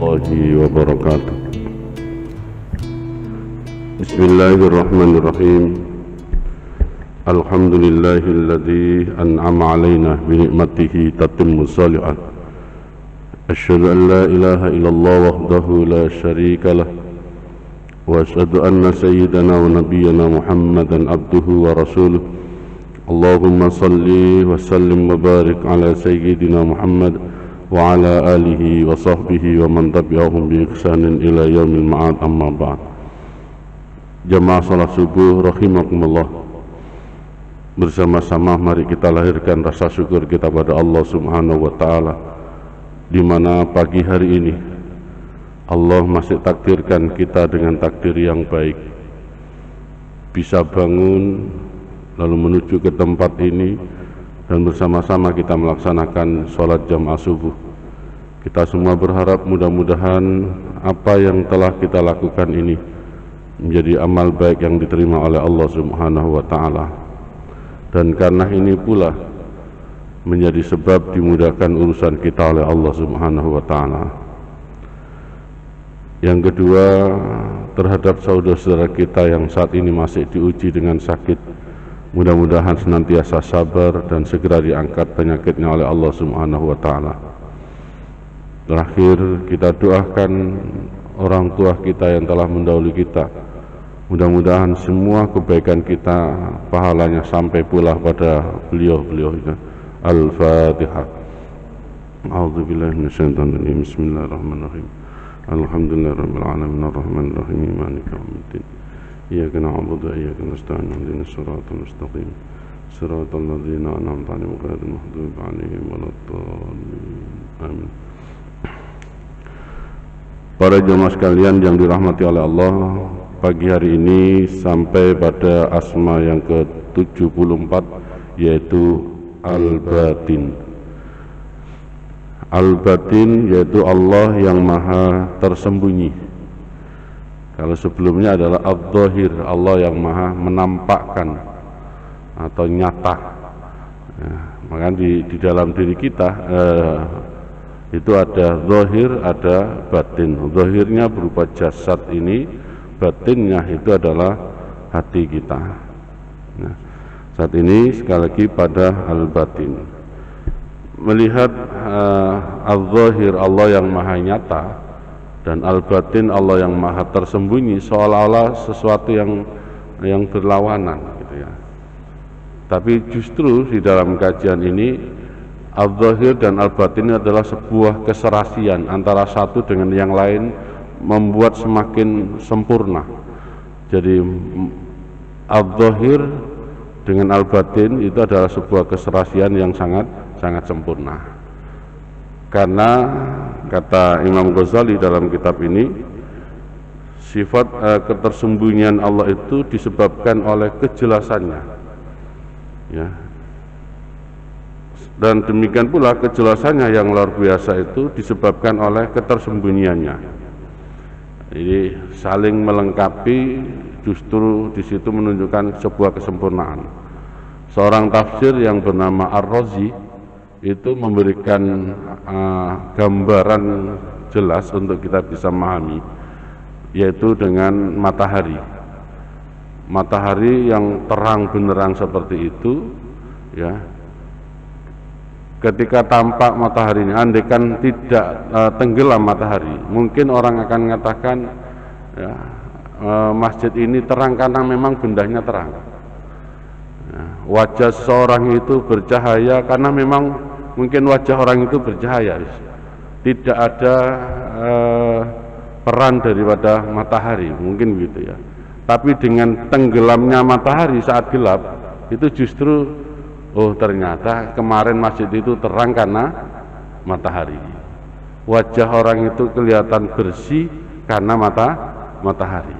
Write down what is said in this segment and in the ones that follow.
warahmatullahi wabarakatuh. Bismillahirrahmanirrahim. Alhamdulillahilladzi an'ama alaina bi ni'matihi tatimmu shalihat. Asyhadu an la ilaha illallah wahdahu la syarika lah. Wa asyhadu anna sayyidana wa nabiyyana Muhammadan abduhu wa rasuluh. Allahumma salli wa sallim wa barik ala sayyidina Muhammad wa ala alihi wa sahbihi wa man tabi'ahum bi ihsanin ila yaumil ma'ad, amma ba'd. Jamaah salat subuh rahimakumullah, bersama-sama mari kita lahirkan rasa syukur kita pada Allah Subhanahu wa taala, di mana pagi hari ini Allah masih takdirkan kita dengan takdir yang baik, bisa bangun lalu menuju ke tempat ini dan bersama-sama kita melaksanakan sholat jamaah subuh. Kita semua berharap mudah-mudahan apa yang telah kita lakukan ini menjadi amal baik yang diterima oleh Allah Subhanahu wa taala, dan karena ini pula menjadi sebab dimudahkan urusan kita oleh Allah Subhanahu wa taala. Yang kedua, terhadap saudara-saudara kita yang saat ini masih diuji dengan sakit, mudah-mudahan senantiasa sabar dan segera diangkat penyakitnya oleh Allah Subhanahu wa taala. Terakhir, kita doakan orang tua kita yang telah mendahului kita. Mudah-mudahan semua kebaikan kita pahalanya sampai pula pada beliau-beliau. Al-Fatihah. A'udzubillahi minasyaitonir rajim. Bismillahirrahmanirrahim. Alhamdulillahirabbil alamin arrahmanir rahim maliki yaumiddin. Iyyaka na'budu wa iyyaka nasta'in ihdinas siratal mustaqim siratal ladzina an'amta 'alaihim ghairil maghdubi 'alaihim waladdallin. Amin. Para jemaah sekalian yang dirahmati oleh Allah, pagi hari ini sampai pada asma yang ke-74, yaitu Al-Batin. Al-Batin yaitu Allah yang maha tersembunyi. Kalau sebelumnya adalah Al-Zahir, Allah yang maha menampakkan atau nyata. Ya, maka di dalam diri kita itu ada zahir, ada batin. Zahirnya berupa jasad ini, batinnya itu adalah hati kita. Nah, saat ini sekali lagi pada al-batin, melihat al-zahir Allah yang maha nyata dan al-batin Allah yang maha tersembunyi, seolah-olah sesuatu yang berlawanan gitu ya. Tapi justru di dalam kajian ini al-zahir dan al-batin adalah sebuah keserasian antara satu dengan yang lain, membuat semakin sempurna. Jadi al-zahir dengan al-batin itu adalah sebuah keserasian yang sangat sempurna. Karena kata Imam Ghazali dalam kitab ini, sifat ketersembunyian Allah itu disebabkan oleh kejelasannya, ya. Dan demikian pula kejelasannya yang luar biasa itu disebabkan oleh ketersembunyiannya. Jadi saling melengkapi, justru di situ menunjukkan sebuah kesempurnaan. Seorang tafsir yang bernama Ar-Razi itu memberikan gambaran jelas untuk kita bisa memahami, yaitu dengan matahari. Matahari yang terang benderang seperti itu, ya. Ketika tampak mataharinya, andaikan tidak tenggelam matahari, mungkin orang akan mengatakan, ya, masjid ini terang karena memang bendanya terang. Ya, wajah seorang itu bercahaya karena memang mungkin wajah orang itu bercahaya. Tidak ada peran daripada matahari, mungkin gitu ya. Tapi dengan tenggelamnya matahari saat gelap, itu justru, oh ternyata kemarin masjid itu terang karena matahari. Wajah orang itu kelihatan bersih karena matahari.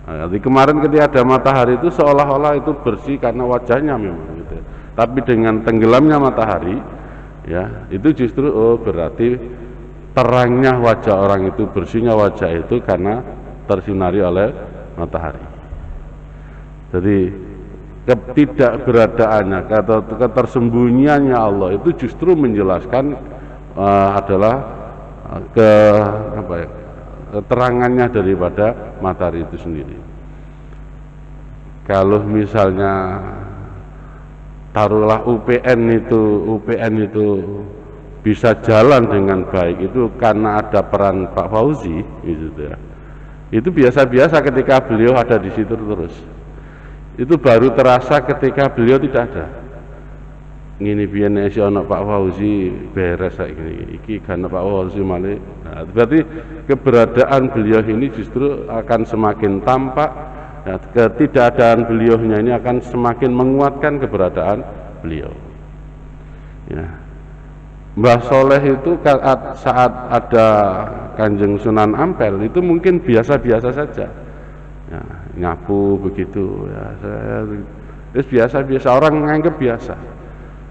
Nah, jadi kemarin ketika ada matahari itu seolah-olah itu bersih karena wajahnya memang gitu. Tapi dengan tenggelamnya matahari, ya, itu justru, oh berarti terangnya wajah orang itu, bersihnya wajah itu karena tersinari oleh matahari. Jadi ketidakberadaannya atau ketersembunyiannya Allah itu justru menjelaskan adalah ke apa ya, keterangannya daripada matahari itu sendiri. Kalau misalnya taruhlah UPN itu bisa jalan dengan baik, itu karena ada peran Pak Fauzi gitu ya. Itu biasa-biasa ketika beliau ada di situ terus. Itu baru terasa ketika beliau tidak ada. Ngini biyen nek ana Pak Fauzi beres saiki iki karena Pak Fauzi malih. Nah, berarti keberadaan beliau ini justru akan semakin tampak, ya, ketidakadaan beliaunya ini akan semakin menguatkan keberadaan beliau. Ya. Mbah Soleh itu saat ada Kanjeng Sunan Ampel itu mungkin biasa-biasa saja, ya, nyapu begitu, ya, biasa-biasa, orang menganggap biasa.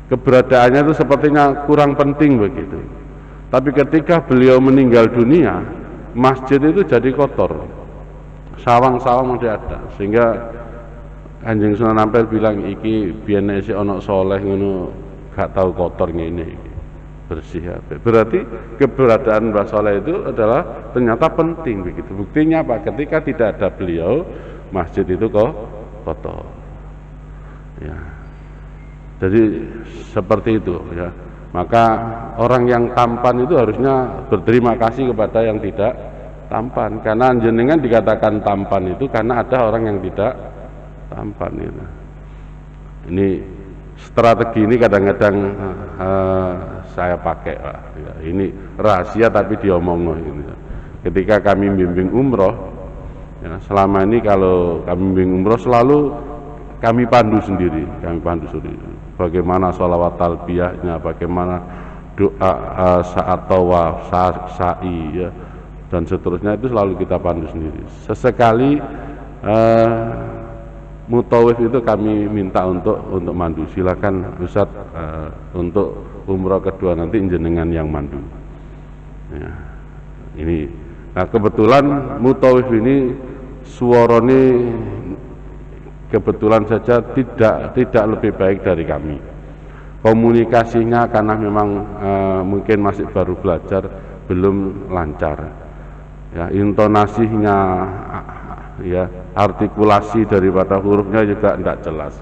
Keberadaannya itu sepertinya kurang penting begitu. Tapi ketika beliau meninggal dunia, masjid itu jadi kotor, sawang-sawang masih ada, sehingga Kanjeng Sunan Ampel bilang iki biyen nek ana soleh ngono gak tahu kotor ngene. Bersih ya. Berarti keberadaan Mbah Soleh itu adalah ternyata penting begitu. Buktinya apa? Ketika tidak ada beliau, masjid itu kok kotor. Ya. Jadi seperti itu ya. Maka orang yang tampan itu harusnya berterima kasih kepada yang tidak tampan. Karena jenengan dikatakan tampan itu karena ada orang yang tidak tampan itu. Ini strategi ini kadang-kadang saya pakai lah, ya. Ini rahasia tapi diomong gitu. Ketika kami bimbing umroh, ya, selama ini kalau kami bimbing umroh selalu kami pandu sendiri, bagaimana sholawat talbiyahnya, bagaimana doa saat tawaf, sa'i, ya, dan seterusnya itu selalu kita pandu sendiri. Sesekali mutawif itu kami minta untuk mandu. Silakan Ustaz, untuk umroh kedua nanti jenengan yang mandu. Ya, ini. Nah kebetulan mutawif ini suarane kebetulan saja tidak lebih baik dari kami. Komunikasinya karena memang mungkin masih baru belajar, belum lancar. Ya, intonasinya, ya, artikulasi daripada hurufnya juga tidak jelas.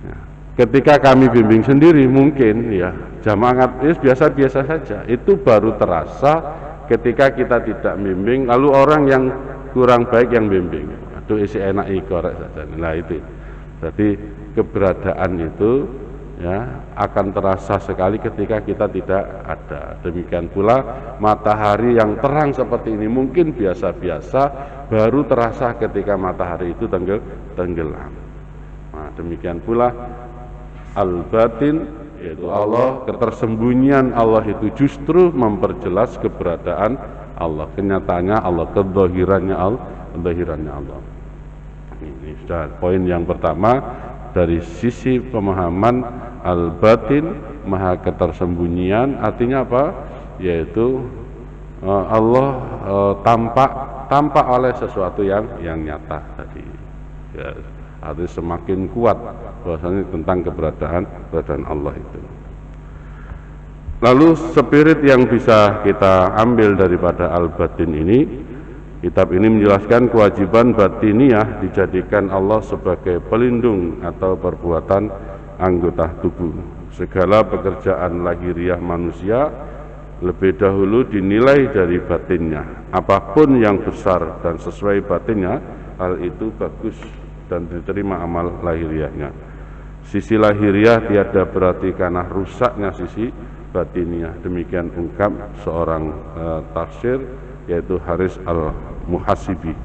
Ya. Ketika kami bimbing sendiri mungkin ya jamaah biasa-biasa saja. Itu baru terasa ketika kita tidak bimbing, lalu orang yang kurang baik yang bimbing. Aduh isi enak korek saja. Nah itu. Jadi keberadaan itu ya akan terasa sekali ketika kita tidak ada. Demikian pula matahari yang terang seperti ini mungkin biasa-biasa, baru terasa ketika matahari itu tenggelam. Nah, demikian pula al-batin, yaitu Allah, ketersembunyian Allah itu justru memperjelas keberadaan Allah, kenyataannya Allah, kezahirannya Allah. Ini sudah poin yang pertama dari sisi pemahaman al-batin, maha ketersembunyian, artinya apa? Yaitu Allah tampak oleh sesuatu yang nyata tadi. Ya, artinya semakin kuat bahwasanya tentang keberadaan Allah itu. Lalu spirit yang bisa kita ambil daripada al-batin ini, kitab ini menjelaskan kewajiban batiniah dijadikan Allah sebagai pelindung atau perbuatan anggota tubuh. Segala pekerjaan lahiriah manusia lebih dahulu dinilai dari batinnya. Apapun yang besar dan sesuai batinnya, hal itu bagus dan diterima amal lahiriahnya. Sisi lahiriah tiada berarti karena rusaknya sisi batiniah. Demikian ungkap seorang tafsir yaitu Haris al-Muhasibi.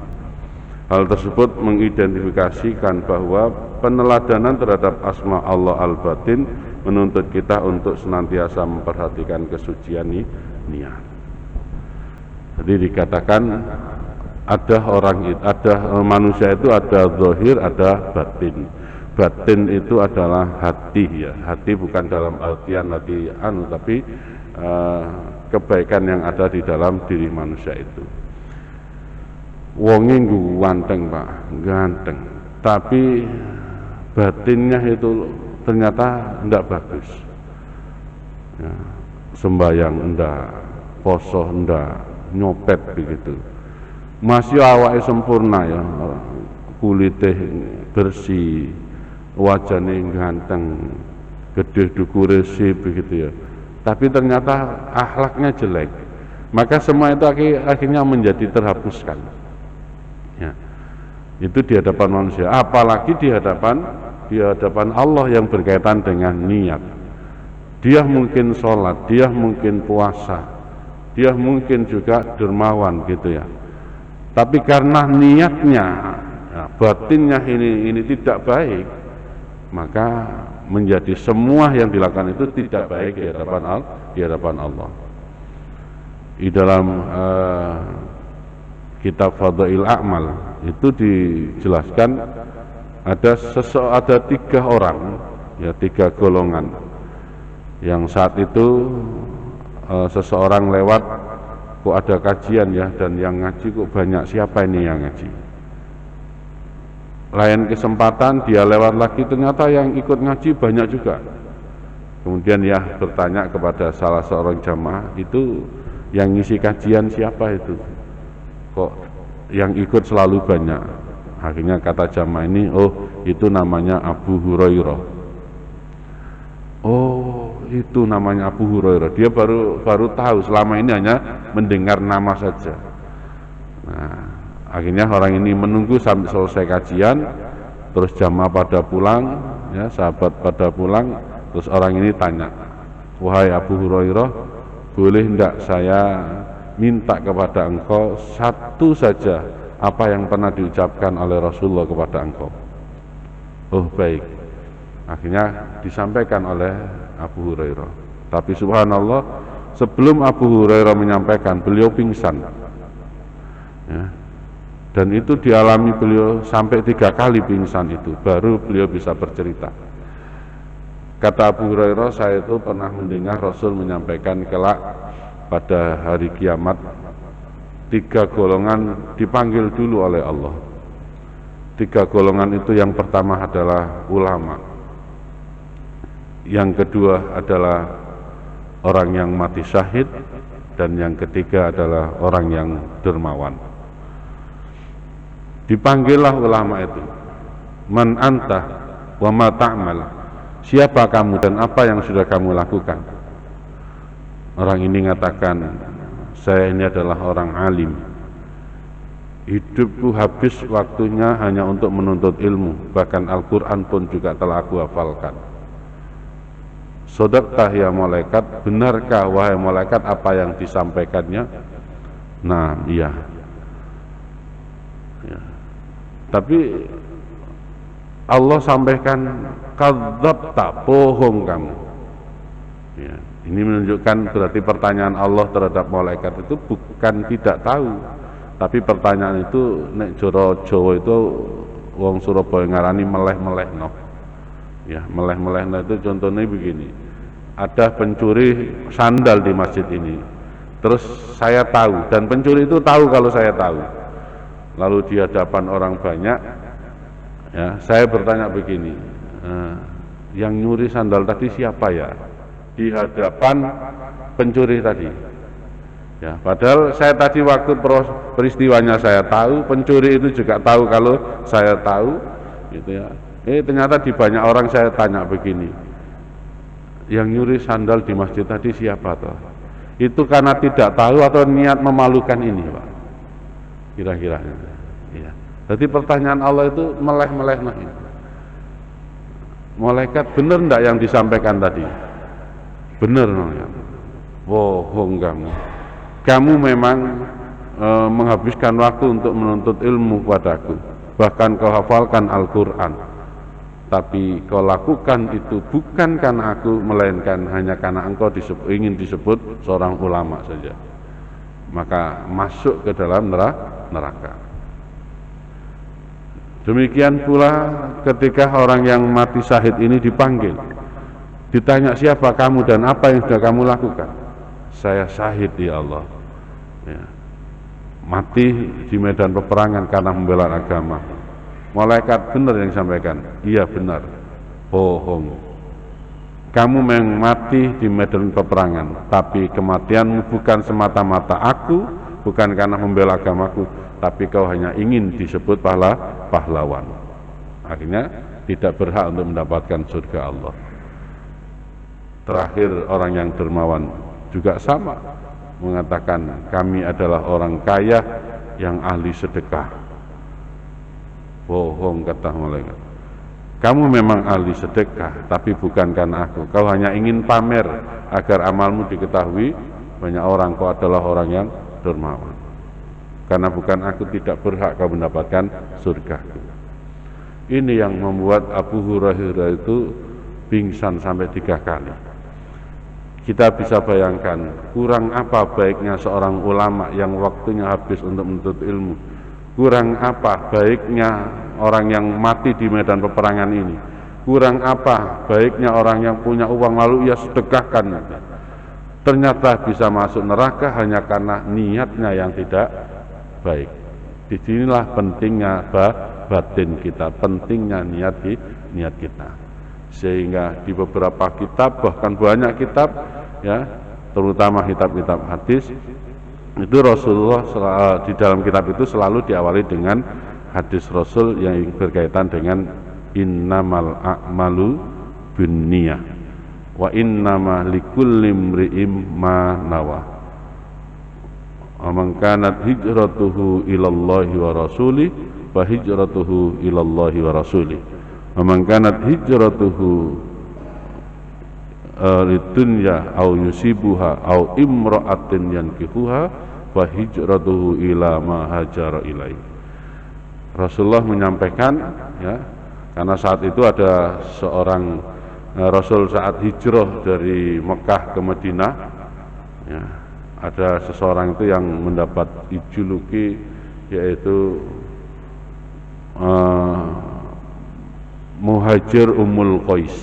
Hal tersebut mengidentifikasikan bahwa peneladanan terhadap asma Allah al-batin menuntut kita untuk senantiasa memperhatikan kesucian niat. Jadi dikatakan ada manusia itu ada zahir, ada batin. Batin itu adalah hati, ya. Hati bukan dalam artian hati tapi kebaikan yang ada di dalam diri manusia itu. Wonge ganteng Pak, ganteng. Tapi batinnya itu ternyata tidak bagus. Ya, sembahyang enggak, poso ndak, nyopet begitu. Masih awake sempurna ya, kulitnya bersih, wajahnya ganteng, gede dukure sip begitu ya. Tapi ternyata akhlaknya jelek. Maka semua itu akhirnya menjadi terhapuskan. Ya. Itu di hadapan manusia, apalagi di hadapan Allah yang berkaitan dengan niat. Dia mungkin sholat, dia mungkin puasa, dia mungkin juga dermawan gitu ya. Tapi karena niatnya, ya, batinnya ini tidak baik, maka menjadi semua yang dilakukan itu tidak baik di hadapan Allah. Di dalam kitab Fadhail A'mal itu dijelaskan ada 3 orang, ya 3 golongan yang saat itu seseorang lewat, kok ada kajian ya, dan yang ngaji kok banyak, siapa ini yang ngaji? Lain kesempatan dia lewat lagi, ternyata yang ikut ngaji banyak juga. Kemudian ya bertanya kepada salah seorang jamaah, itu yang ngisi kajian siapa itu? Kok yang ikut selalu banyak? Akhirnya kata jamaah ini, oh itu namanya Abu Hurairah. Oh itu namanya Abu Hurairah. Dia baru tahu, selama ini hanya mendengar nama saja. Nah, akhirnya orang ini menunggu sampai selesai kajian, terus jamaah pada pulang, ya sahabat pada pulang, terus orang ini tanya, wahai Abu Hurairah, boleh enggak saya minta kepada engkau satu saja apa yang pernah diucapkan oleh Rasulullah kepada engkau? Oh baik. Akhirnya disampaikan oleh Abu Hurairah. Tapi subhanallah, sebelum Abu Hurairah menyampaikan, beliau pingsan. Ya. Dan itu dialami beliau sampai 3 kali pingsan itu, baru beliau bisa bercerita. Kata Abu Hurairah, saya itu pernah mendengar Rasul menyampaikan kelak pada hari kiamat 3 golongan dipanggil dulu oleh Allah. 3 golongan itu, yang pertama adalah ulama, yang kedua adalah orang yang mati syahid, dan yang ketiga adalah orang yang dermawan. Dipanggillah ulama itu, man anta wa ma ta'mal, siapa kamu dan apa yang sudah kamu lakukan? Orang ini mengatakan, saya ini adalah orang alim, hidupku habis waktunya hanya untuk menuntut ilmu, bahkan Al-Quran pun juga telah aku hafalkan. Sodaqtah ya malaikat, benarkah wahai malaikat apa yang disampaikannya? Nah iya ya. Tapi Allah sampaikan, kadzabta, bohong kamu ya. Ini menunjukkan berarti pertanyaan Allah terhadap malaikat itu bukan tidak tahu, tapi pertanyaan itu nek joro Jawa itu wong Surabaya ngarani meleh-meleh no. Ya, meleh-meleh no itu contohnya begini. Ada pencuri sandal di masjid ini. Terus saya tahu, dan pencuri itu tahu kalau saya tahu. Lalu di hadapan orang banyak, ya, saya bertanya begini, yang nyuri sandal tadi siapa ya? Di hadapan pencuri tadi. Ya, padahal saya tadi waktu peristiwanya saya tahu, pencuri itu juga tahu kalau saya tahu, gitu ya. Ternyata di banyak orang saya tanya begini, yang nyuri sandal di masjid tadi siapa toh? Itu karena tidak tahu atau niat memalukan ini, Pak? Kira-kira. Ya. Jadi pertanyaan Allah itu meleh-meleh nah ini. Malaikat benar enggak yang disampaikan tadi? Benar, bohong kamu. Kamu memang menghabiskan waktu untuk menuntut ilmu padaku, bahkan kau hafalkan Al-Quran, tapi kau lakukan itu bukan karena aku, melainkan hanya karena engkau ingin disebut seorang ulama saja. Maka masuk ke dalam neraka. Demikian pula ketika orang yang mati syahid ini dipanggil, ditanya siapa kamu dan apa yang sudah kamu lakukan? Saya syahid ya Allah, ya. Mati di medan peperangan karena membela agama. Malaikat benar yang sampaikan, iya benar, bohong. kamu memang mati di medan peperangan, tapi kematianmu bukan semata-mata aku, bukan karena membela agamaku, tapi kau hanya ingin disebut pahlawan. Akhirnya tidak berhak untuk mendapatkan surga Allah. Terakhir orang yang dermawan juga sama, mengatakan kami adalah orang kaya yang ahli sedekah. Bohong, kata malaikat. Kamu memang ahli sedekah, tapi bukan karena aku. Kau hanya ingin pamer agar amalmu diketahui banyak orang. Kau adalah orang yang dermawan. Karena bukan aku, tidak berhak kau mendapatkan surga. Ini yang membuat Abu Hurairah itu pingsan sampai 3 kali. Kita bisa bayangkan kurang apa baiknya seorang ulama yang waktunya habis untuk menuntut ilmu. Kurang apa baiknya orang yang mati di medan peperangan ini. Kurang apa baiknya orang yang punya uang lalu ia sedekahkan. Ternyata bisa masuk neraka hanya karena niatnya yang tidak baik. Disinilah pentingnya batin kita, pentingnya niat kita. Sehingga di beberapa kitab, bahkan banyak kitab, ya, terutama kitab-kitab hadis, itu Rasulullah di dalam kitab itu selalu diawali dengan hadis Rasul yang berkaitan dengan innamal a'malu binniyah wa innama likulli imri'in ma nawa. Man kanat hijratuhu ilallahi wa rasulih fa hijratuhu ilallahi wa rasulih. Man kanat hijratuhu lidunya au yusibuha au imra'atin yankihuha fa hijratuhu ila ma hajara ilaihi. Rasulullah menyampaikan, ya, karena saat itu ada seorang Rasul saat hijrah dari Mekah ke Madinah, ya, ada seseorang itu yang mendapat juluki yaitu Muhajir Ummul Qais.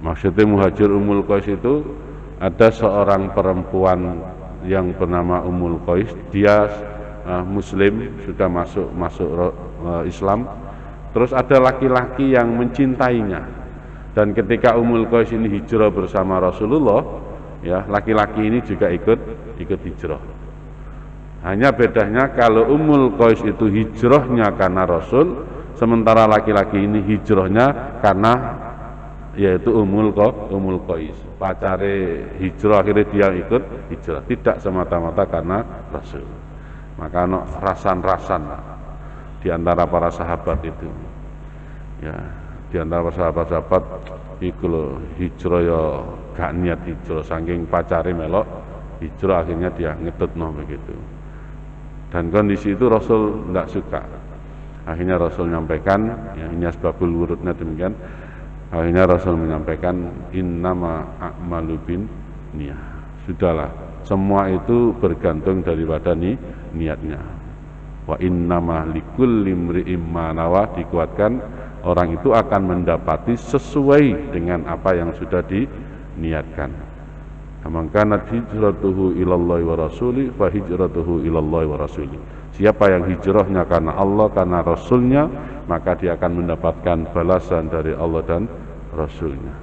Maksudnya Muhajir Ummul Qais itu ada seorang perempuan yang bernama Ummul Qais. Dia Muslim, sudah masuk Islam. Terus ada laki-laki yang mencintainya. Dan ketika Ummul Qais ini hijrah bersama Rasulullah, ya, laki-laki ini juga ikut hijrah. Hanya bedanya kalau Ummul Qais itu hijrahnya karena Rasul, sementara laki-laki ini hijrahnya karena yaitu Ummul Qais, pacare hijrah, akhirnya dia ikut hijrah, tidak semata-mata karena Rasul. Maka ada rasan-rasan di antara para sahabat itu, ya, di antara sahabat-sahabat iku lho hijrah ya gak niat hijrah, saking pacare melok hijrah, akhirnya dia ngetutno begitu. Dan kondisi itu Rasul tidak suka. Akhirnya Rasul menyampaikan, ya, ini asbabul wurudnya demikian. Akhirnya Rasul menyampaikan innama a'malu binniyah. Sudahlah, semua itu bergantung daripada niatnya. Wa innama likulli imri'in ma nawa, dikuatkan orang itu akan mendapati sesuai dengan apa yang sudah diniatkan. Man kanat hijratuhu ilallahi wa rasuli fa hijratuhu ilallahi wa rasuli. Siapa yang hijrahnya karena Allah, karena Rasulnya, maka dia akan mendapatkan balasan dari Allah dan Rasulnya.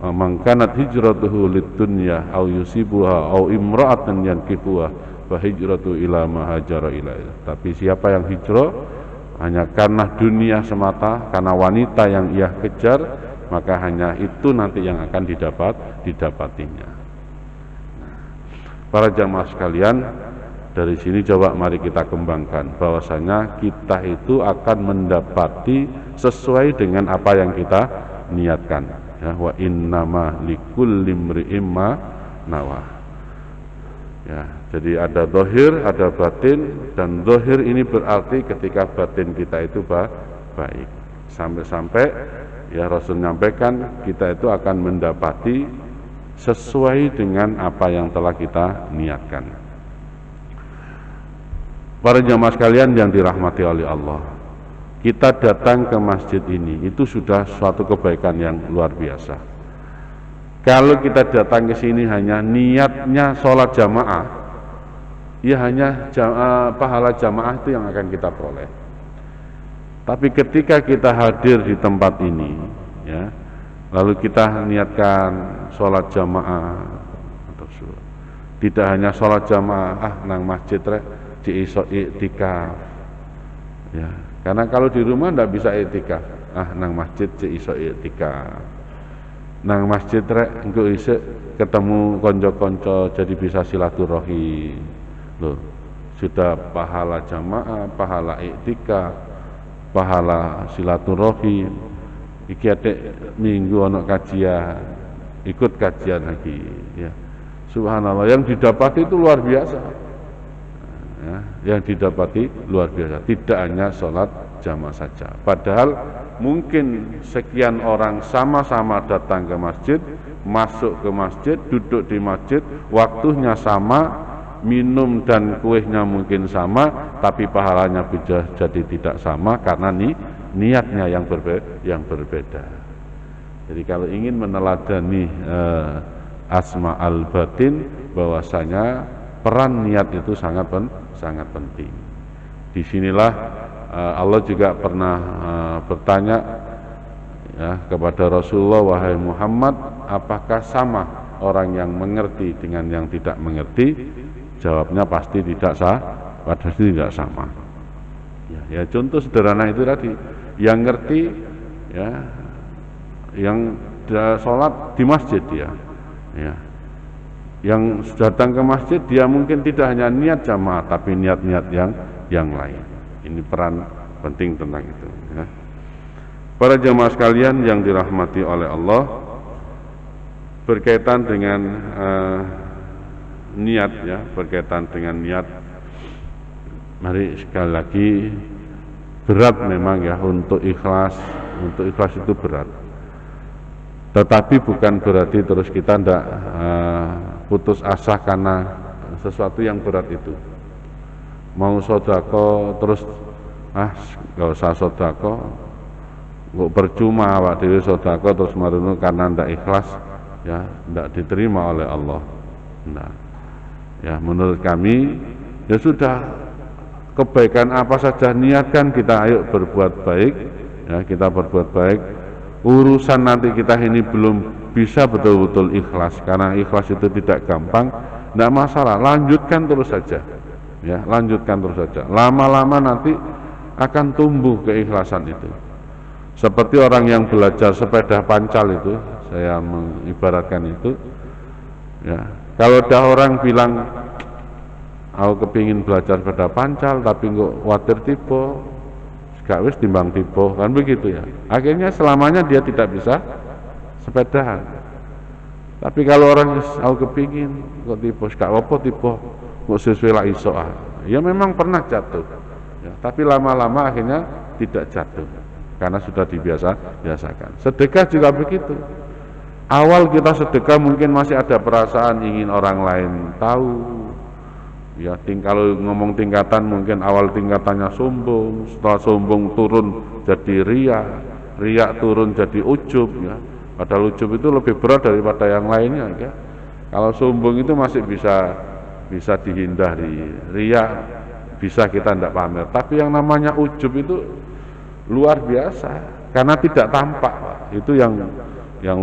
Man kanat hijratuhu lidunya au yusibuha au imra'atan yankihuha fa hijratu ila ma hajara ilaihi. Tapi siapa yang hijrah hanya karena dunia semata, karena wanita yang ia kejar, maka hanya itu nanti yang akan didapatinya. Para jamaah sekalian, dari sini coba mari kita kembangkan bahwasanya kita itu akan mendapati sesuai dengan apa yang kita niatkan, ya, wa innama likulli imri'in ma nawa. Ya, jadi ada zahir, ada batin, dan zahir ini berarti ketika batin kita itu baik. Sampai-sampai ya Rasul menyampaikan kita itu akan mendapati sesuai dengan apa yang telah kita niatkan. Para jamaah sekalian yang dirahmati oleh Allah, kita datang ke masjid ini itu sudah suatu kebaikan yang luar biasa. Kalau kita datang ke sini hanya niatnya sholat jamaah, ya hanya pahala jamaah itu yang akan kita peroleh. Tapi ketika kita hadir di tempat ini, ya, Lalu kita niatkan sholat jamaah atau tidak hanya sholat jamaah nang masjid rek di iso iktikaf ya, karena kalau di rumah ndak bisa iktikaf, nang masjid di iso iktikaf, nang masjid rek engko isuk ketemu konco-konco jadi bisa silaturahim loh, sudah pahala jamaah, pahala iktikaf, pahala silaturahim. Iki adek minggu ono kajian, ikut kajian lagi ya. Subhanallah, yang didapati itu luar biasa ya, yang didapati luar biasa. Tidak hanya sholat jamaah saja, padahal mungkin sekian orang sama-sama datang ke masjid, masuk ke masjid, duduk di masjid, waktunya sama, minum dan kuehnya mungkin sama, tapi pahalanya bisa jadi tidak sama karena niatnya yang berbeda. Jadi kalau ingin meneladani asma al-batin, bahwasanya peran niat itu sangat penting. Disinilah Allah juga pernah bertanya ya, kepada Rasulullah, wahai Muhammad, apakah sama orang yang mengerti dengan yang tidak mengerti? Jawabnya pasti tidak sama. Ya, contoh sederhana itu tadi, yang ngerti ya, yang sholat di masjid dia ya, yang datang ke masjid dia mungkin tidak hanya niat jamaah tapi niat-niat yang lain. Ini peran penting tentang itu ya. Para jamaah sekalian yang dirahmati oleh Allah, berkaitan dengan niat ya, berkaitan dengan niat, mari sekali lagi, berat memang ya untuk ikhlas itu berat. Tetapi bukan berarti terus kita tidak putus asa karena sesuatu yang berat itu. Mau sodako terus nggak usah sodako, nggak percuma awak dewe sodako terus marunu karena tidak ikhlas ya, tidak diterima oleh Allah. Nah, ya menurut kami ya sudah, kebaikan apa saja niatkan kita, ayo berbuat baik ya, kita berbuat baik. Urusan nanti kita ini belum bisa betul-betul ikhlas, karena ikhlas itu tidak gampang, tidak masalah, lanjutkan terus saja ya, lanjutkan terus saja. Lama-lama nanti akan tumbuh keikhlasan itu. Seperti orang yang belajar sepeda pancal itu, saya mengibaratkan itu ya, kalau ada orang bilang aku kepingin belajar sepeda pancal tapi kok khawatir tiba, gak wis timbang tiba, kan begitu ya. Akhirnya selamanya dia tidak bisa sepedahan. Tapi kalau orang aku kepingin kok tiba, gak apa tiba, kok sesuai lah iso ya memang pernah jatuh ya, tapi lama-lama akhirnya tidak jatuh karena sudah dibiasakan. Sedekah juga begitu. Awal kita sedekah mungkin masih ada perasaan ingin orang lain tahu ya, kalau ngomong tingkatan mungkin awal tingkatannya sombong, setelah sombong turun jadi riak turun jadi ujub ya. Padahal ujub itu lebih berat daripada yang lainnya ya. Kalau sombong itu masih bisa dihindari, riak bisa kita tidak pamer. Tapi yang namanya ujub itu luar biasa karena tidak tampak, Pak. Itu yang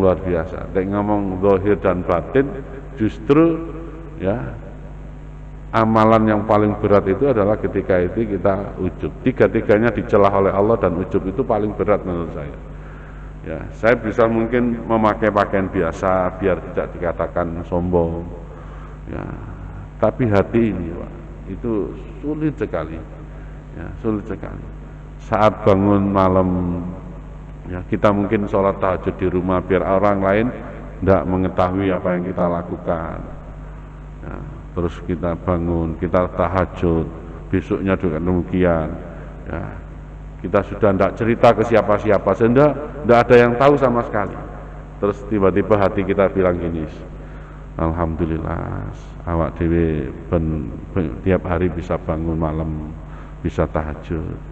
luar biasa. Ngomong zahir dan batin, justru ya amalan yang paling berat itu adalah ketika itu kita ujub. Tiga-tiganya dicelah oleh Allah dan ujub itu paling berat menurut saya. Ya, saya bisa mungkin memakai pakaian biasa biar tidak dikatakan sombong. Ya, tapi hati ini, Pak, itu sulit sekali. Ya, sulit sekali. Saat bangun malam, ya kita mungkin sholat tahajud di rumah biar orang lain tidak mengetahui apa yang kita lakukan. Ya, terus kita bangun, kita tahajud, besoknya juga demikian ya, kita sudah tidak cerita ke siapa-siapa sehingga tidak ada yang tahu sama sekali. Terus tiba-tiba hati kita bilang gini, alhamdulillah awak dewe tiap hari bisa bangun malam, bisa tahajud.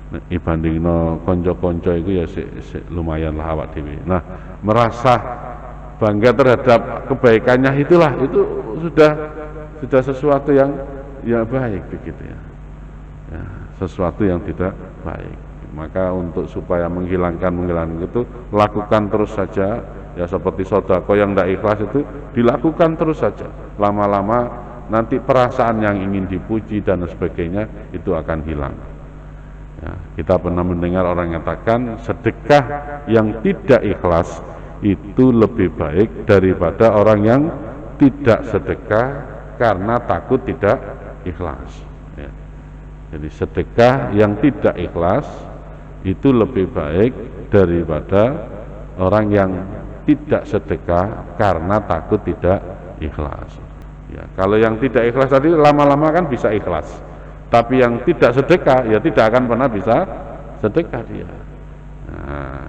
Ibandingno konco-konco itu ya lumayan lah awak dewe. Nah, merasa bangga terhadap kebaikannya itu sudah sesuatu yang baik begitu ya. Ya, sesuatu yang tidak baik. maka untuk supaya menghilangkan itu lakukan terus saja, ya seperti sedekah yang tidak ikhlas itu dilakukan terus saja. Lama-lama nanti perasaan yang ingin dipuji dan sebagainya itu akan hilang. Ya, kita pernah mendengar orang mengatakan sedekah yang tidak ikhlas itu lebih baik daripada orang yang tidak sedekah karena takut tidak ikhlas. Ya. Jadi sedekah yang tidak ikhlas itu lebih baik daripada orang yang tidak sedekah karena takut tidak ikhlas. Ya, kalau yang tidak ikhlas tadi lama-lama kan bisa ikhlas, tapi yang tidak sedekah ya tidak akan pernah bisa sedekah dia. Nah,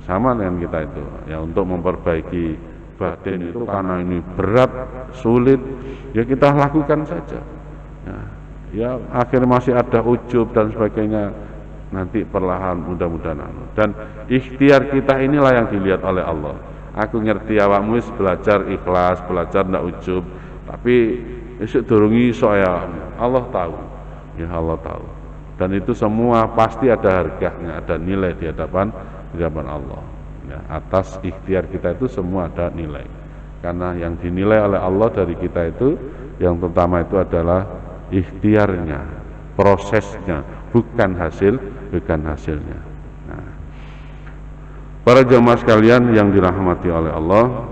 sama dengan kita itu ya, untuk memperbaiki batin itu karena ini berat, sulit, ya kita lakukan saja. Ya akhirnya masih ada ujub dan sebagainya, nanti perlahan mudah-mudahan. Dan ikhtiar kita inilah yang dilihat oleh Allah. Aku ngerti awakmu belajar ikhlas, belajar ndak ujub, tapi esuk durungi iso ya, Allah tahu. Ya Allah tahu. Dan itu semua pasti ada harganya, ada nilai di hadapan Allah. Ya, atas ikhtiar kita itu semua ada nilai. Karena yang dinilai oleh Allah dari kita itu yang pertama itu adalah ikhtiarnya, prosesnya, bukan hasilnya. Nah, para jamaah sekalian yang dirahmati oleh Allah,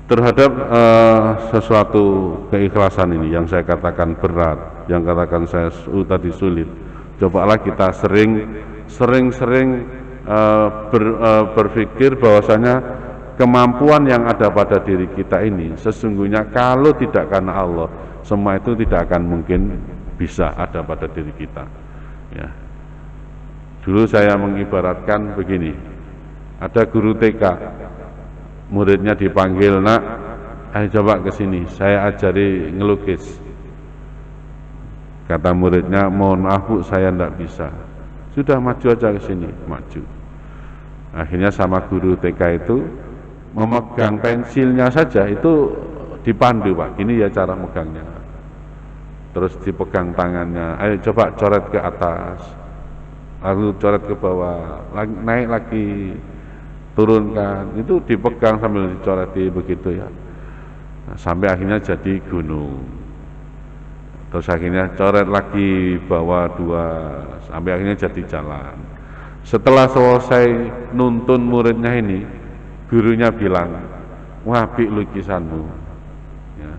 terhadap sesuatu keikhlasan ini yang saya katakan berat, yang katakan saya tadi sulit, cobalah kita sering berpikir bahwasanya kemampuan yang ada pada diri kita ini sesungguhnya kalau tidak karena Allah, semua itu tidak akan mungkin bisa ada pada diri kita. Ya. Dulu saya mengibaratkan begini, ada guru TK, muridnya dipanggil, nak, ayo coba ke sini, saya ajari ngelukis. Kata muridnya, mohon maaf Bu, saya tidak bisa. Sudah maju aja ke sini, maju. Akhirnya sama guru TK itu memegang pensilnya saja itu dipandu, Pak, gini ya cara megangnya. Terus dipegang tangannya, ayo coba coret ke atas, lalu coret ke bawah, naik lagi, turunkan, itu dipegang sambil dicoreti begitu ya. Nah, sampai akhirnya jadi gunung. Terus akhirnya coret lagi, bawah 2, sampai akhirnya jadi jalan. Setelah selesai nuntun muridnya ini, gurunya bilang, wah apik lukisanmu, ya,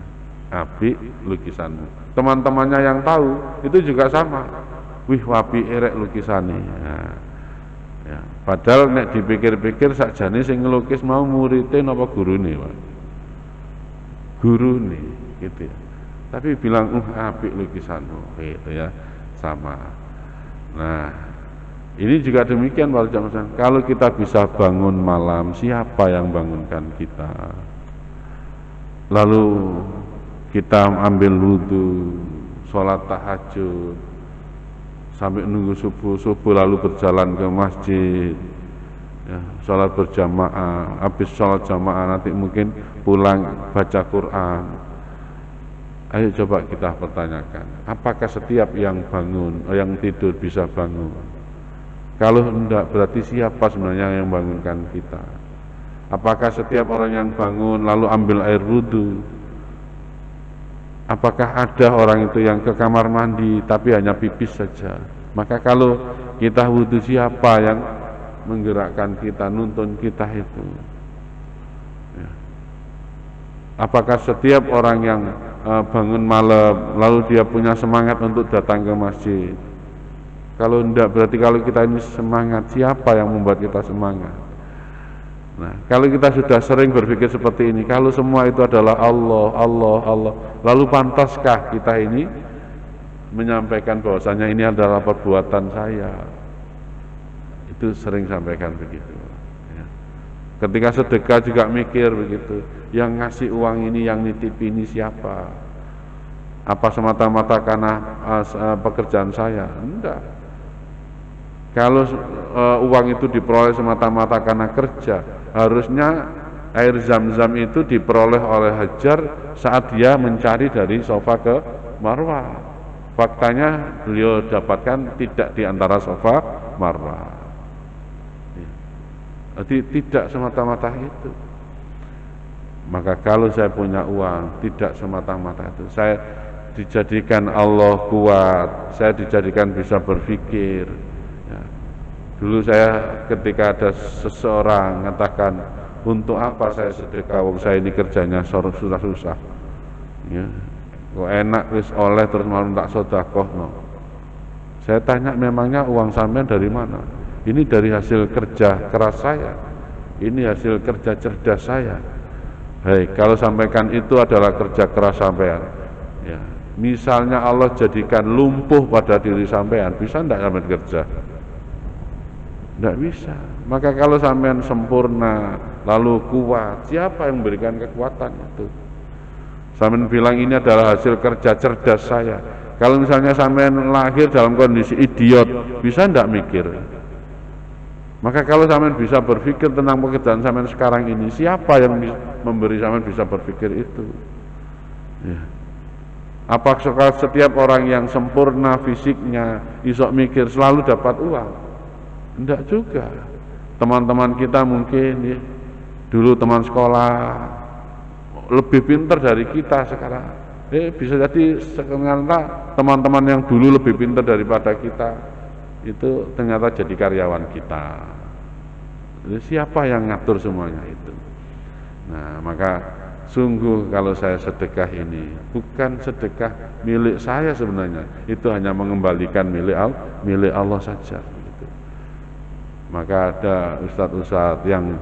apik lukisanmu. Teman-temannya yang tahu itu juga sama, wih wapi erek lukisannya. Ya, padahal nek dipikir-pikir sakjane sing ngelukis mau muridnya napa gurune, Pak? Gurune, gitu ya. Tapi bilang, apik lukisanmu, gitu ya, sama. Nah, ini juga demikian para jamaah. Kalau kita bisa bangun malam, siapa yang bangunkan kita? Lalu kita ambil wudhu, sholat tahajud, sampai nunggu subuh lalu berjalan ke masjid, ya, sholat berjamaah. Habis sholat jamaah nanti mungkin pulang baca Quran. Ayo coba kita pertanyakan, apakah setiap yang bangun, yang tidur bisa bangun? Kalau tidak, berarti siapa sebenarnya yang bangunkan kita? Apakah setiap orang yang bangun lalu ambil air wudhu? Apakah ada orang itu yang ke kamar mandi tapi hanya pipis saja? Maka kalau kita wudhu, siapa yang menggerakkan kita, nuntun kita itu? Ya. Apakah setiap orang yang bangun malam lalu dia punya semangat untuk datang ke masjid? Kalau tidak, berarti kalau kita ini semangat, siapa yang membuat kita semangat? Nah, kalau kita sudah sering berpikir seperti ini, kalau semua itu adalah Allah, lalu pantaskah kita ini menyampaikan bahwasanya ini adalah perbuatan saya? Itu sering sampaikan begitu. Ya. Ketika sedekah juga mikir begitu, yang ngasih uang ini, yang nitip ini siapa? Apa semata-mata karena pekerjaan saya? Enggak. Kalau uang itu diperoleh semata-mata karena kerja, harusnya air zam-zam itu diperoleh oleh Hajar saat dia mencari dari Safa ke Marwah. Faktanya beliau dapatkan tidak di antara Safa Marwah. Jadi tidak semata-mata itu. Maka kalau saya punya uang, tidak semata-mata itu. Saya dijadikan Allah kuat, saya dijadikan bisa berpikir. Ya. Dulu saya ketika ada seseorang mengatakan, untuk apa saya sedekah? Saya ini kerjanya susah-susah. Ya. Kok enak wis oleh terus mau tak sedekah no. Saya tanya, memangnya uang sampean dari mana? Ini dari hasil kerja keras saya. Ini hasil kerja cerdas saya. Hei, kalau sampaikan itu adalah kerja keras sampean, ya. Misalnya Allah jadikan lumpuh pada diri sampean, bisa enggak sampean kerja? Enggak bisa. Maka kalau sampean sempurna, lalu kuat, siapa yang memberikan kekuatan itu? Sampean bilang ini adalah hasil kerja cerdas saya. Kalau misalnya sampean lahir dalam kondisi idiot, bisa enggak mikir? Maka kalau sampean bisa berpikir tentang pekerjaan sampean sekarang ini, siapa yang memberi sampean bisa berpikir itu? Ya. Apakah setiap orang yang sempurna fisiknya, isok mikir selalu dapat uang? Enggak juga. Teman-teman kita mungkin ya, dulu teman sekolah lebih pintar dari kita sekarang. Bisa jadi ternyata teman-teman yang dulu lebih pintar daripada kita itu ternyata jadi karyawan kita. Jadi siapa yang ngatur semuanya itu? Nah, maka sungguh kalau saya sedekah ini bukan sedekah milik saya sebenarnya, itu hanya mengembalikan milik Allah saja. Gitu. Maka ada ustadz-ustadz yang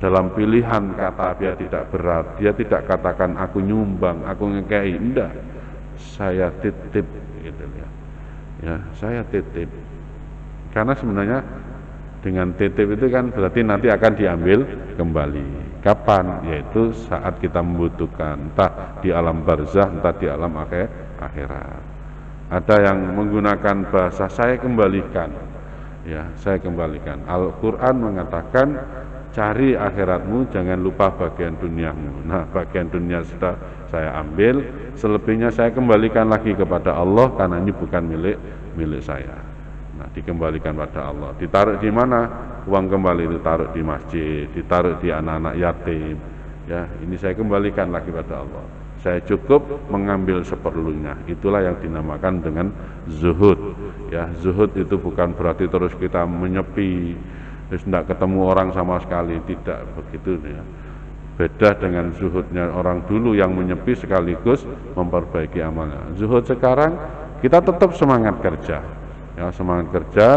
dalam pilihan kata biar tidak berat, dia tidak katakan aku nyumbang, aku ngekei, enggak, saya titip, gitu ya. Ya, saya titip. Karena sebenarnya dengan titip itu kan berarti nanti akan diambil kembali. Kapan? Yaitu saat kita membutuhkan, entah di alam barzah, entah di alam akhirat. Ada yang menggunakan bahasa saya kembalikan. Ya, saya kembalikan. Al-Qur'an mengatakan cari akhiratmu, jangan lupa bagian duniamu. Nah, bagian dunia sudah saya ambil, selebihnya saya kembalikan lagi kepada Allah karena ini bukan milik saya. Nah, dikembalikan pada Allah. Ditaruh di mana? Uang kembali itu taruh di masjid, ditaruh di anak-anak yatim. Ya, ini saya kembalikan lagi pada Allah. Saya cukup mengambil seperlunya. Itulah yang dinamakan dengan zuhud. Ya, zuhud itu bukan berarti terus kita menyepi, terus tidak ketemu orang sama sekali, tidak begitu ya. Beda dengan zuhudnya orang dulu yang menyepi sekaligus memperbaiki amalnya. Zuhud sekarang kita tetap semangat kerja. Ya, semangat kerja,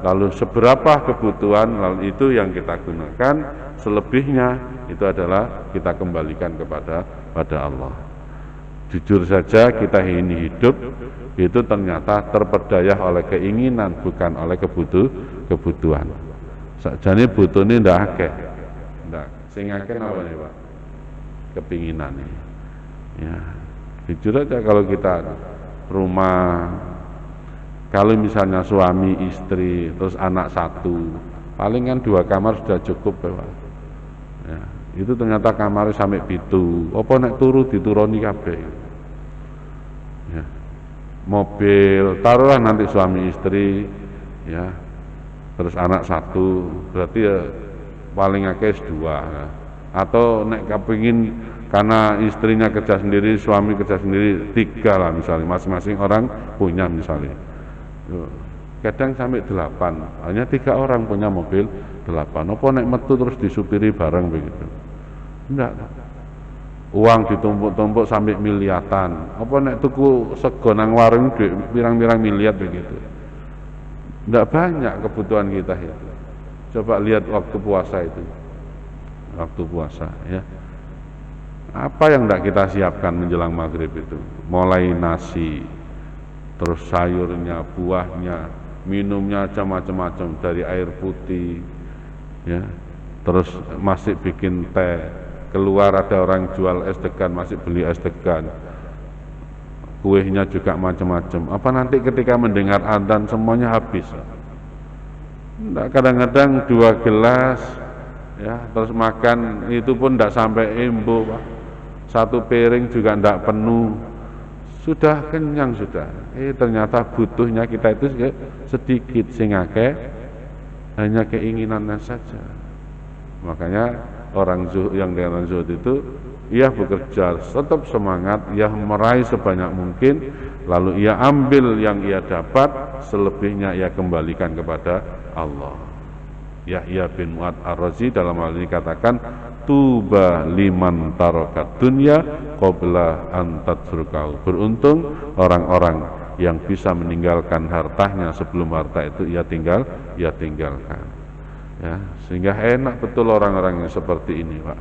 lalu seberapa kebutuhan, lalu itu yang kita gunakan, selebihnya itu adalah kita kembalikan kepada Allah. Jujur saja kita ini hidup itu ternyata terperdaya oleh keinginan, bukan oleh kebutuhan. Sakjane butuhne ndak akeh. Ndak, sing akeh apa nih, Pak? Kepinginan nih. Ya. Jujur aja kalau kita rumah, kalau misalnya suami, istri, terus anak satu, paling kan 2 kamar sudah cukup, Pak. Ya, itu ternyata kamarnya sampai 7. Apa nek turu dituruni kabeh. Ya. Mobil, taruhlah nanti suami istri, ya. Terus anak 1, berarti ya paling akeh 2. Ya. Atau nek kepingin karena istrinya kerja sendiri, suami kerja sendiri, 3 lah misalnya, masing-masing orang punya misalnya. Kadang sampai 8, hanya 3 orang punya mobil 8. Apa nek metu terus disupiri bareng begitu? Enggak. Uang ditumpuk-tumpuk sampai miliatan. Apa nek tuku sego nang warung pirang-pirang miliar begitu? Enggak banyak kebutuhan kita itu. Coba lihat waktu puasa itu. Waktu puasa ya. Apa yang enggak kita siapkan menjelang maghrib itu? Mulai nasi, terus sayurnya, buahnya, minumnya macam-macam, dari air putih ya, terus masih bikin teh, keluar ada orang jual es degan, masih beli es degan, kuehnya juga macam-macam. Apa nanti ketika mendengar adzan semuanya habis? Enggak, kadang-kadang 2 gelas ya, terus makan itu pun enggak sampai embo, Pak. 1 piring juga enggak penuh. sudah kenyang sudah. Ternyata butuhnya kita itu sedikit, sing akeh hanya keinginannya saja. Makanya orang zuhud, yang dengan zuhud itu ia bekerja tetap semangat, ia meraih sebanyak mungkin, lalu ia ambil yang ia dapat, selebihnya ia kembalikan kepada Allah. Yahya bin Mu'ad Ar-Razi dalam hal ini katakan, tuba liman tarokat dunya qabla an tatrukau. Beruntung orang-orang yang bisa meninggalkan hartanya sebelum harta itu ia tinggalkan. Ya, sehingga enak betul orang-orang yang seperti ini, Pak.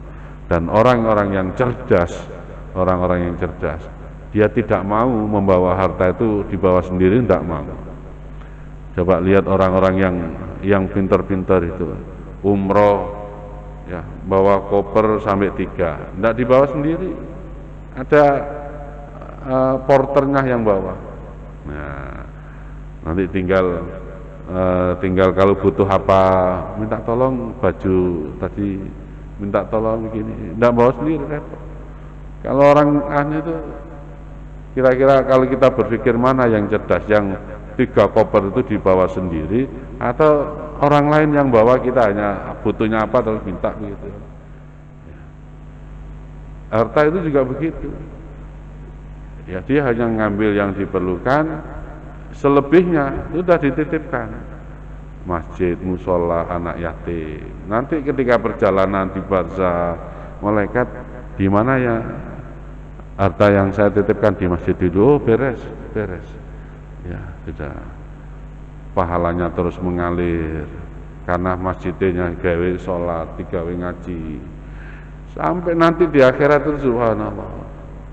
Dan orang-orang yang cerdas, dia tidak mau membawa harta itu dibawa sendiri, tidak mau. Coba lihat orang-orang yang pintar-pintar itu, umroh, ya, bawa koper sampai 3, tidak dibawa sendiri, ada porternya yang bawa. Nah, nanti tinggal kalau butuh apa, minta tolong baju tadi, minta tolong begini, tidak bawa sendiri, repot. Kalau orang aneh itu, kira-kira kalau kita berpikir mana yang cerdas, yang 3 koper itu dibawa sendiri, atau orang lain yang bawa, kita hanya butuhnya apa terus minta begitu. Harta itu juga begitu. Ya, dia hanya ngambil yang diperlukan, selebihnya itu sudah dititipkan. Masjid, musola, anak yatim. Nanti ketika perjalanan di barzah, malaikat, di mana ya harta yang saya titipkan? Di masjid itu. Oh, beres. Ya, sudah. Pahalanya terus mengalir karena masjidnya gawe sholat, digawe ngaji. Sampai nanti di akhirat itu subhanallah,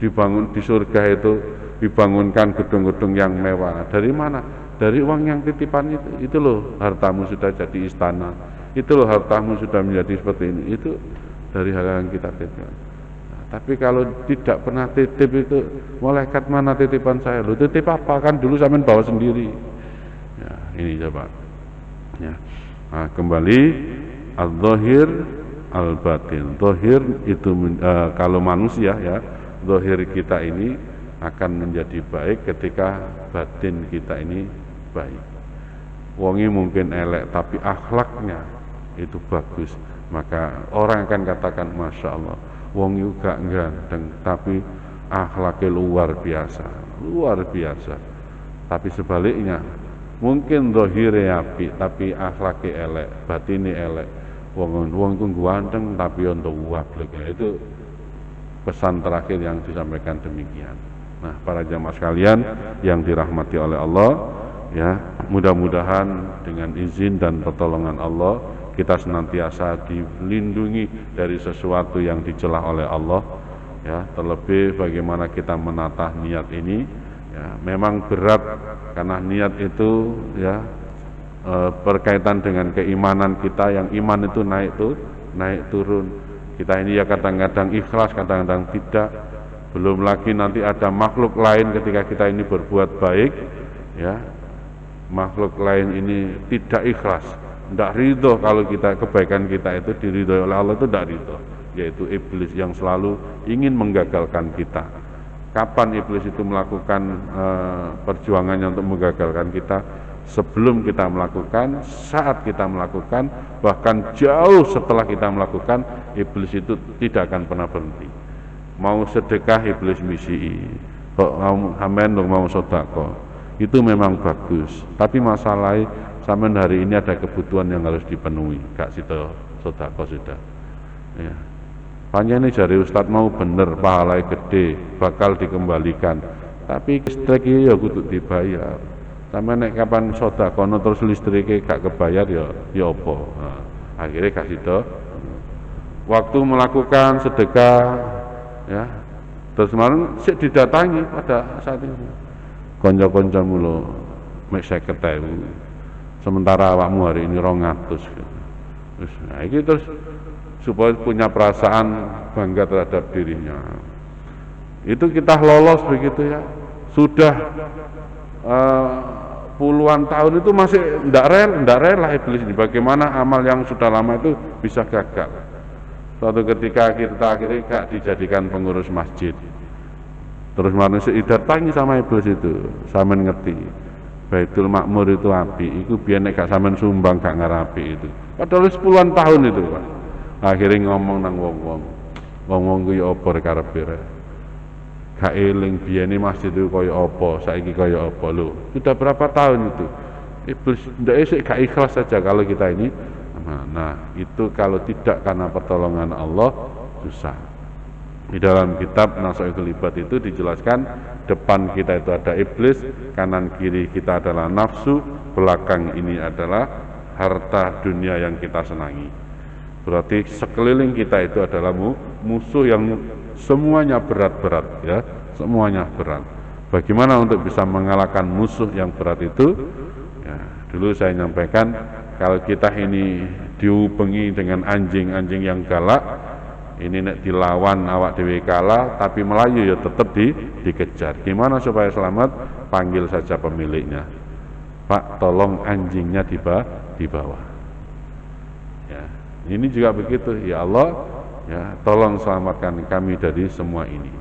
dibangun di surga itu, dibangunkan gedung-gedung yang mewah. Dari mana? Dari uang yang titipan itu loh, hartamu sudah jadi istana, itu loh hartamu sudah menjadi seperti ini, itu dari hal yang kita titipkan. Nah, tapi kalau tidak pernah titip itu, malaikat mana titipan saya? Loh, titip apa? Kan dulu sampean bawa sendiri. Ya, ini coba. Ya. Nah, kembali al-zahir al-batin. Zahir itu kalau manusia ya, zahir kita ini akan menjadi baik ketika batin kita ini baik. Wongi mungkin elek tapi akhlaknya itu bagus, maka orang akan katakan masya Allah, wong juga ganteng tapi akhlaknya luar biasa. Tapi sebaliknya, mungkin zahire apik tapi akhlaknya elek, batine elek. Wong ku ganteng tapi untuk wablek. Itu pesan terakhir yang disampaikan demikian. Nah, para jamaah sekalian yang dirahmati oleh Allah, ya, mudah-mudahan dengan izin dan pertolongan Allah kita senantiasa dilindungi dari sesuatu yang dicela oleh Allah, ya. Terlebih bagaimana kita menatah niat ini, ya, memang berat karena niat itu, ya, berkaitan dengan keimanan kita, yang iman itu naik turun. Kita ini ya kadang-kadang ikhlas, kadang-kadang tidak. Belum lagi nanti ada makhluk lain ketika kita ini berbuat baik, ya, makhluk lain ini tidak ikhlas, tidak ridho kalau kebaikan kita itu diridhoi oleh Allah, itu tidak ridho, yaitu iblis yang selalu ingin menggagalkan kita. Kapan iblis itu melakukan perjuangannya untuk menggagalkan kita? Sebelum kita melakukan, saat kita melakukan, bahkan jauh setelah kita melakukan, iblis itu tidak akan pernah berhenti. Mau sedekah iblis misi, kok mau sedekah, itu memang bagus. Tapi masalahnya sampean hari ini ada kebutuhan yang harus dipenuhi, gak sida sedekah sudah. Ya. Panjene jari Ustadz mau bener, pahalanya gede, bakal dikembalikan. Tapi listrik ya kudu dibayar. Sampai nek kapan sedekah terus listriknya gak kebayar ya apa. Nah, akhirnya gak sida. Waktu melakukan sedekah, ya, terus kemarin didatangi pada saat itu konco-koncomu lho mek 50.000, sementara awakmu hari ini 200 gitu. Nah, ini terus supaya punya perasaan bangga terhadap dirinya, itu kita lolos begitu ya, sudah puluhan tahun itu masih ndak rela iblis ini. Bagaimana amal yang sudah lama itu bisa gagal? Suatu ketika kita akhirnya gak dijadikan pengurus masjid, Terus manusia didatangi sama iblis itu, sampean ngerti. Baitul Makmur itu api, itu biar nek gak sampean sumbang gak ngarapi itu. Padahal puluhan tahun itu, Pak. Akhirnya ngomong nang wong-wong. Wong-wong kuwi apa karepe rek? Gak eling biyene masjid itu kaya apa, saiki kaya apa lho. Sudah berapa tahun itu? Iblis ndak esek gak ikhlas saja kalau kita ini. Nah, itu kalau tidak karena pertolongan Allah susah. Di dalam kitab Nasaihul Ibad itu dijelaskan depan kita itu ada iblis, kanan kiri kita adalah nafsu, belakang ini adalah harta dunia yang kita senangi. Berarti sekeliling kita itu adalah musuh yang semuanya berat-berat ya, semuanya berat. Bagaimana untuk bisa mengalahkan musuh yang berat itu? Ya, dulu saya nyampaikan kalau kita ini dihubungi dengan anjing-anjing yang galak, ini nek dilawan awak dhewe kalah tapi melayu ya tetap dikejar. Gimana supaya selamat? Panggil saja pemiliknya. Pak, tolong anjingnya dibawa. Ya, ini juga begitu. Ya Allah, ya tolong selamatkan kami dari semua ini.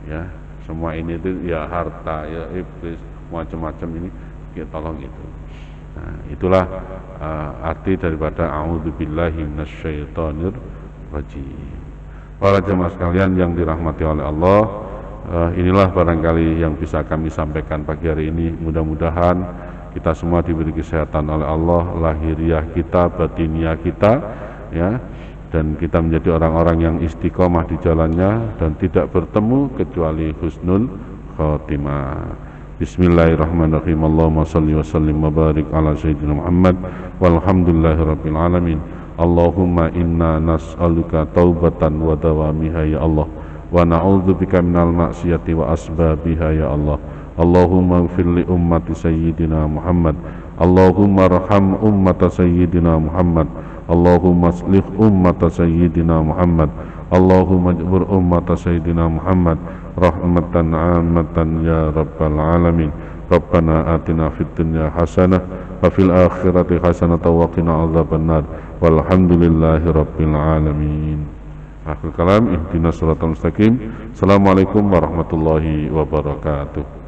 Ya, semua ini itu ya harta, ya iblis, macam-macam ini, ya tolong itu. Nah, itulah arti daripada a'udzubillahi minasyaitonir rajim. Para jemaah sekalian yang dirahmati oleh Allah, inilah barangkali yang bisa kami sampaikan pagi hari ini. Mudah-mudahan kita semua diberi kesehatan oleh Allah, lahiriah kita, batiniah kita, ya, dan kita menjadi orang-orang yang istiqomah di jalannya dan tidak bertemu kecuali husnul khotimah. Bismillahirrahmanirrahim. Allahumma salli wa sallim wa barik ala sayyidina Muhammad walhamdulillahirabbil alamin. Allahumma inna nas'aluka taubatan wa dawamiha ya Allah, wa na'udzubika minal maksiyati wa asbabiha ya Allah. Allahumma ighfir li ummati sayyidina Muhammad. Allahumma arham ummata sayyidina Muhammad. Allahumma aslih ummata sayyidina Muhammad. Allahumma jbur ummata sayyidina Muhammad rahmatan ammatan ya rabbal alamin. Rabbana atina fid dunya hasanah wa fil akhirati hasanah wa qina adzabannar. Walhamdulillahi rabbil alamin. Akhir kalam, ihdinas siratal mustaqim. Assalamualaikum warahmatullahi wabarakatuh.